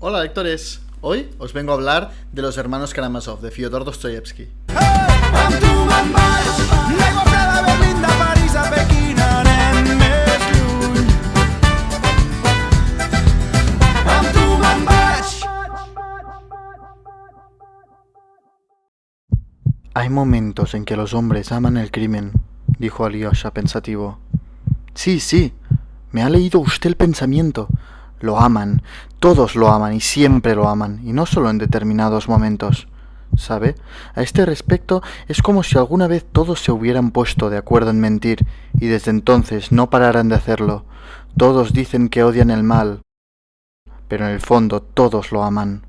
Hola lectores, hoy os vengo a hablar de los hermanos Karamazov, de Fyodor Dostoyevsky. Hay momentos en que los hombres aman el crimen, dijo Alyosha pensativo. Sí, me ha leído usted el pensamiento. Lo aman, todos lo aman y siempre lo aman, y no solo en determinados momentos. ¿Sabe? A este respecto es como si alguna vez todos se hubieran puesto de acuerdo en mentir, y desde entonces no pararan de hacerlo. Todos dicen que odian el mal, pero en el fondo todos lo aman.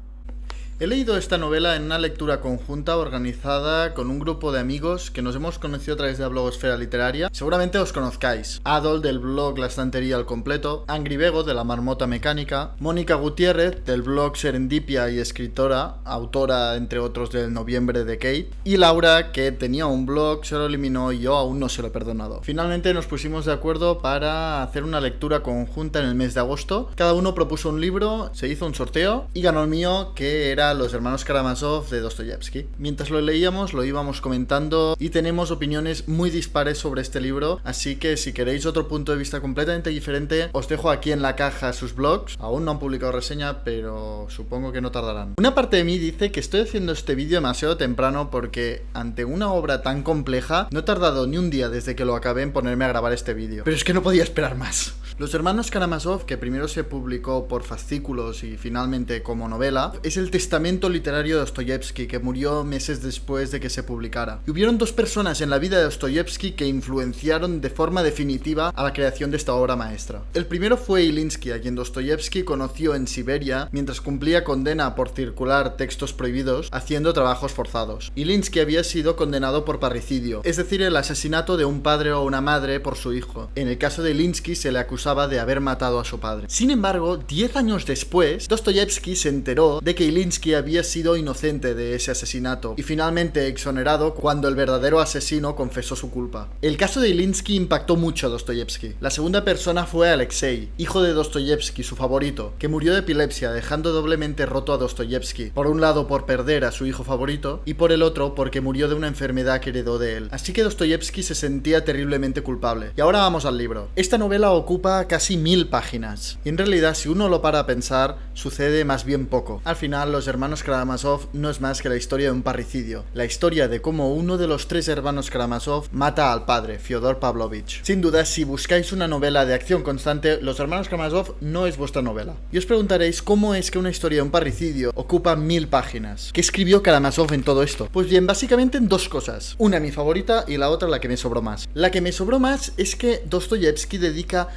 He leído esta novela en una lectura conjunta organizada con un grupo de amigos que nos hemos conocido a través de la blogosfera literaria. Seguramente os conozcáis. Adol del blog La Estantería al Completo, Angry Bego de La Marmota Mecánica, Mónica Gutiérrez del blog Serendipia y escritora, autora entre otros del Noviembre de Kate, y Laura, que tenía un blog, se lo eliminó y yo aún no se lo he perdonado. Finalmente nos pusimos de acuerdo para hacer una lectura conjunta en el mes de agosto. Cada uno propuso un libro, se hizo un sorteo y ganó el mío, que era Los hermanos Karamazov de Dostoyevsky. Mientras lo leíamos, lo íbamos comentando y tenemos opiniones muy dispares sobre este libro, así que si queréis otro punto de vista completamente diferente, os dejo aquí en la caja sus blogs. Aún no han publicado reseña, pero supongo que no tardarán. Una parte de mí dice que estoy haciendo este vídeo demasiado temprano porque ante una obra tan compleja no he tardado ni un día desde que lo acabé en ponerme a grabar este vídeo, pero es que no podía esperar más. Los hermanos Karamazov, que primero se publicó por fascículos y finalmente como novela, es el testamento literario de Dostoyevsky, que murió meses después de que se publicara. Y hubieron dos personas en la vida de Dostoyevsky que influenciaron de forma definitiva a la creación de esta obra maestra. El primero fue Ilinsky, a quien Dostoyevsky conoció en Siberia mientras cumplía condena por circular textos prohibidos haciendo trabajos forzados. Ilinsky había sido condenado por parricidio, es decir, el asesinato de un padre o una madre por su hijo. En el caso de Ilinsky se le acusaba de haber matado a su padre. Sin embargo, 10 años después, Dostoyevsky se enteró de que Ilinsky había sido inocente de ese asesinato y finalmente exonerado cuando el verdadero asesino confesó su culpa. El caso de Ilinsky impactó mucho a Dostoyevsky. La segunda persona fue Alexei, hijo de Dostoyevsky, su favorito, que murió de epilepsia, dejando doblemente roto a Dostoyevsky, por un lado por perder a su hijo favorito y por el otro porque murió de una enfermedad que heredó de él. Así que Dostoyevsky se sentía terriblemente culpable. Y ahora vamos al libro. Esta novela ocupa casi 1000 páginas. Y en realidad, si uno lo para a pensar, sucede más bien poco. Al final, Los hermanos Karamazov no es más que la historia de un parricidio. La historia de cómo uno de los 3 hermanos Karamazov mata al padre, Fyodor Pavlovich. Sin duda, si buscáis una novela de acción constante, Los hermanos Karamazov no es vuestra novela. Y os preguntaréis cómo es que una historia de un parricidio ocupa 1000 páginas. ¿Qué escribió Karamazov en todo esto? Pues bien, básicamente en 2 cosas. Una mi favorita y la otra la que me sobró más. La que me sobró más es que Dostoyevsky dedica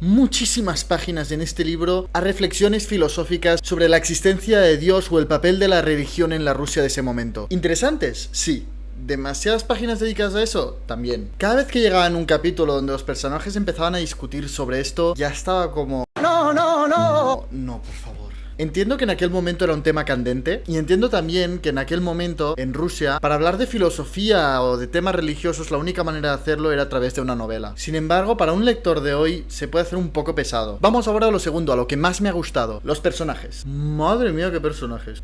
muchísimas páginas en este libro a reflexiones filosóficas sobre la existencia de Dios o el papel de la religión en la Rusia de ese momento. ¿Interesantes? Sí. ¿Demasiadas páginas dedicadas a eso? También. Cada vez que llegaba en un capítulo donde los personajes empezaban a discutir sobre esto, ya estaba como... No, por favor. Entiendo que en aquel momento era un tema candente y entiendo también que en aquel momento en Rusia para hablar de filosofía o de temas religiosos la única manera de hacerlo era a través de una novela. Sin embargo, para un lector de hoy se puede hacer un poco pesado. Vamos ahora a lo segundo, a lo que más me ha gustado, los personajes. Madre mía, qué personajes.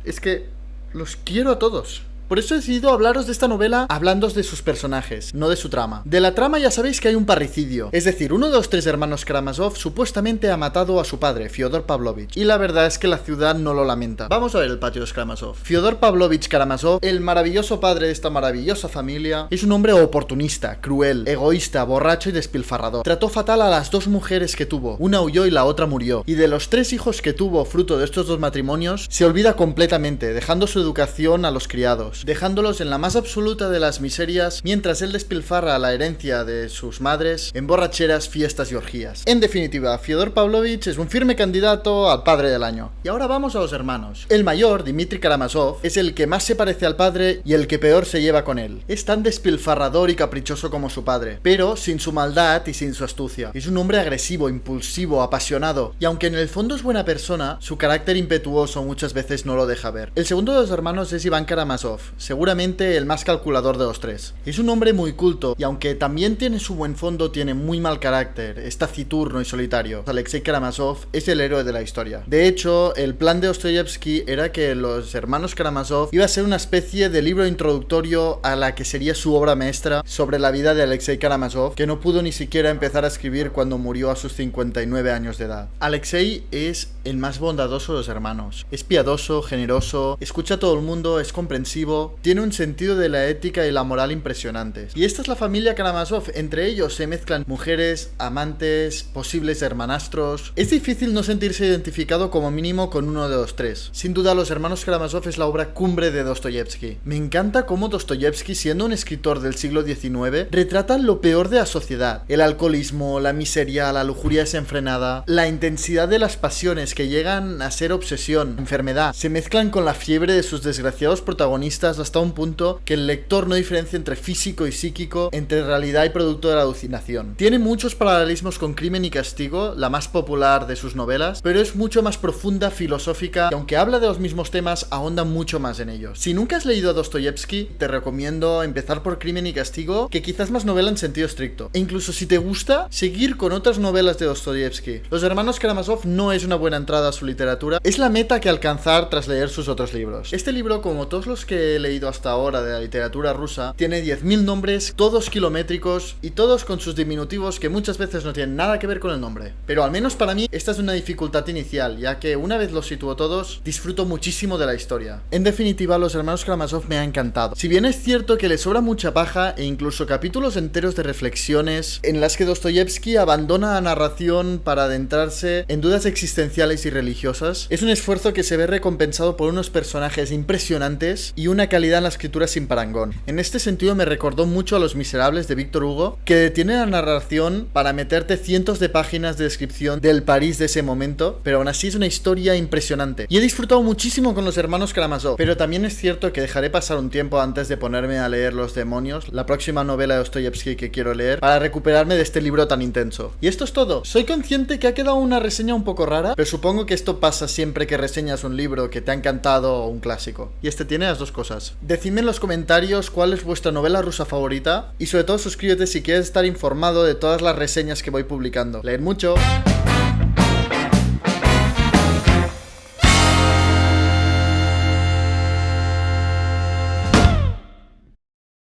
Es que los quiero a todos. Por eso he decidido hablaros de esta novela hablándoos de sus personajes, no de su trama. De la trama ya sabéis que hay un parricidio. Es decir, uno de los 3 hermanos Karamazov supuestamente ha matado a su padre, Fyodor Pavlovich. Y la verdad es que la ciudad no lo lamenta. Vamos a ver el patio de los Karamazov. Fyodor Pavlovich Karamazov, el maravilloso padre de esta maravillosa familia, es un hombre oportunista, cruel, egoísta, borracho y despilfarrador. Trató fatal a las 2 mujeres que tuvo. Una huyó y la otra murió. Y de los 3 hijos que tuvo fruto de estos 2 matrimonios, se olvida completamente, dejando su educación a los criados, dejándolos en la más absoluta de las miserias, mientras él despilfarra la herencia de sus madres en borracheras, fiestas y orgías. En definitiva, Fyodor Pavlovich es un firme candidato al padre del año. Y ahora vamos a los hermanos. El mayor, Dmitri Karamazov, es el que más se parece al padre y el que peor se lleva con él. Es tan despilfarrador y caprichoso como su padre, pero sin su maldad y sin su astucia. Es un hombre agresivo, impulsivo, apasionado, y aunque en el fondo es buena persona, su carácter impetuoso muchas veces no lo deja ver. El segundo de los hermanos es Iván Karamazov, seguramente el más calculador de los tres. Es un hombre muy culto y aunque también tiene su buen fondo, tiene muy mal carácter, es taciturno y solitario. Alexei Karamazov es el héroe de la historia. De hecho, el plan de Dostoyevsky era que los hermanos Karamazov iba a ser una especie de libro introductorio a la que sería su obra maestra sobre la vida de Alexei Karamazov, que no pudo ni siquiera empezar a escribir cuando murió a sus 59 años de edad. Alexei es el más bondadoso de los hermanos. Es piadoso, generoso, escucha a todo el mundo, es comprensivo, tiene un sentido de la ética y la moral impresionantes. Y esta es la familia Karamazov. Entre ellos se mezclan mujeres, amantes, posibles hermanastros. Es difícil no sentirse identificado como mínimo con uno de los tres. Sin duda, Los hermanos Karamazov es la obra cumbre de Dostoyevsky. Me encanta cómo Dostoyevsky, siendo un escritor del siglo XIX, retrata lo peor de la sociedad. El alcoholismo, la miseria, la lujuria desenfrenada, la intensidad de las pasiones que llegan a ser obsesión, enfermedad, se mezclan con la fiebre de sus desgraciados protagonistas hasta un punto que el lector no diferencia entre físico y psíquico, entre realidad y producto de la alucinación. Tiene muchos paralelismos con Crimen y Castigo, la más popular de sus novelas, pero es mucho más profunda, filosófica, y aunque habla de los mismos temas, ahonda mucho más en ellos. Si nunca has leído a Dostoyevsky, te recomiendo empezar por Crimen y Castigo, que quizás más novela en sentido estricto. E incluso si te gusta, seguir con otras novelas de Dostoyevsky. Los hermanos Karamazov no es una buena entrada a su literatura, es la meta que alcanzar tras leer sus otros libros. Este libro, como todos los que he leído hasta ahora de la literatura rusa, tiene 10.000 nombres, todos kilométricos y todos con sus diminutivos que muchas veces no tienen nada que ver con el nombre. Pero al menos para mí esta es una dificultad inicial, ya que una vez los sitúo todos, disfruto muchísimo de la historia. En definitiva, Los hermanos Karamazov me ha encantado. Si bien es cierto que le sobra mucha paja e incluso capítulos enteros de reflexiones en las que Dostoyevsky abandona la narración para adentrarse en dudas existenciales y religiosas, es un esfuerzo que se ve recompensado por unos personajes impresionantes y una calidad en la escritura sin parangón. En este sentido me recordó mucho a Los Miserables de Víctor Hugo, que detiene la narración para meterte cientos de páginas de descripción del París de ese momento, pero aún así es una historia impresionante. Y he disfrutado muchísimo con Los hermanos Karamazov, pero también es cierto que dejaré pasar un tiempo antes de ponerme a leer Los demonios, la próxima novela de Dostoyevsky que quiero leer, para recuperarme de este libro tan intenso. Y esto es todo. Soy consciente que ha quedado una reseña un poco rara, pero supongo que esto pasa siempre que reseñas un libro que te ha encantado o un clásico. Y este tiene las dos cosas. Decidme en los comentarios cuál es vuestra novela rusa favorita y sobre todo suscríbete si quieres estar informado de todas las reseñas que voy publicando. Leed mucho.